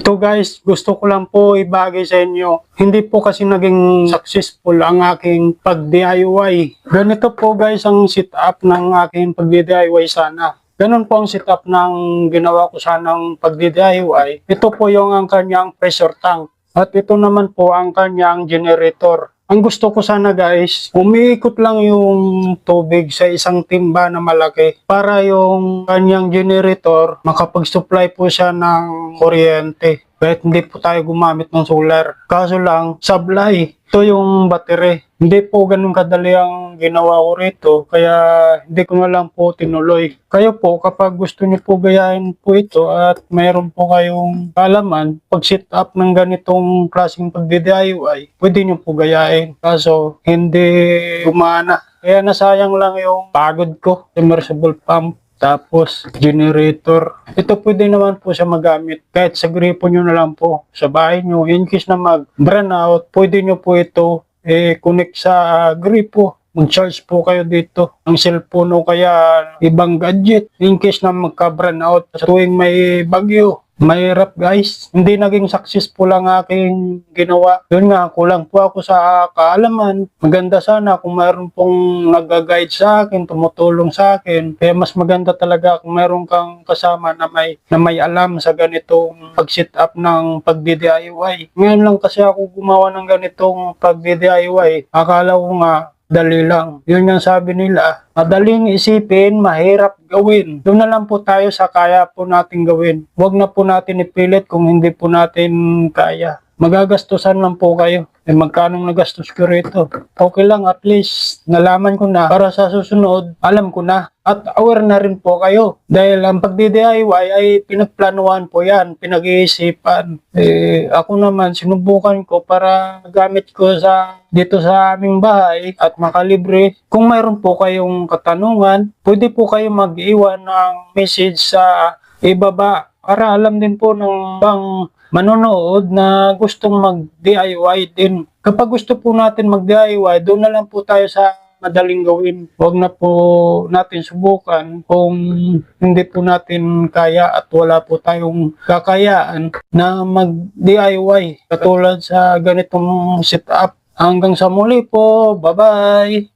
Ito guys, gusto ko lang po ibagay sa inyo. Hindi po kasi naging successful ang aking pag-DIY. Ganito po guys ang setup ng aking pag-DIY sana. Ganun po ang setup ng ginawa ko sanang pag-DIY. Ito po yung ang kanyang pressure tank. At ito naman po ang kanyang generator. Ang gusto ko sana guys, umiikot lang yung tubig sa isang timba na malaki para yung kanyang generator makapag-supply po siya ng kuryente. Kahit hindi po tayo gumamit ng solar. Kaso lang, sablay. Ito yung battery. Hindi po ganun kadali ang ginawa ko rito, kaya hindi ko na lang po tinuloy. Kayo po, kapag gusto niyo po gayahin po ito at mayroon po kayong kaalaman, pag-set up ng ganitong klaseng pag-DIY, pwede niyo po gayahin. Kaso, hindi gumana. Kaya nasayang lang yung pagod ko, submersible pump. Tapos, generator. Ito pwede naman po siya magamit. Kahit sa gripo nyo na lang po. Sa bahay nyo. In case na mag-burn out, pwede nyo po ito connect sa gripo. Mag-charge po kayo dito. Ang cellphone o kaya ibang gadget. In case na magka-burn out sa tuwing may bagyo. Mahirap guys, hindi naging successful ang aking ginawa. Yun nga, kulang po ako sa kaalaman. Maganda sana kung mayroon pong nag-guide sa akin, tumutulong sa akin. Kaya mas maganda talaga kung mayroon kang kasama na may alam sa ganitong pag-set up ng pag-DIY. Ngayon lang kasi ako gumawa ng ganitong pag-DIY. Akala ko nga, dali lang. Yun yung sabi nila, madaling isipin, mahirap gawin. Doon na lang po tayo sa kaya po natin gawin. Huwag na po natin ipilit kung hindi po natin kaya. Magagastusan lang po kayo. Magkano nagastos ko rito? Okay lang, at least nalaman ko na para sa susunod, alam ko na. At aware na rin po kayo. Dahil ang pag-DIY ay pinagplanuhan po yan, pinag-iisipan. Ako naman, sinubukan ko para gamit ko dito sa aming bahay at makalibre. Kung mayroon po kayong katanungan, pwede po kayo mag-iwan ng message sa ibaba para alam din po ng bang manonood na gustong mag-DIY din. Kapag gusto po natin mag-DIY, doon na lang po tayo sa madaling gawin. Huwag na po natin subukan kung hindi po natin kaya at wala po tayong kakayaan na mag-DIY katulad sa ganitong setup. Hanggang sa muli po. Bye-bye!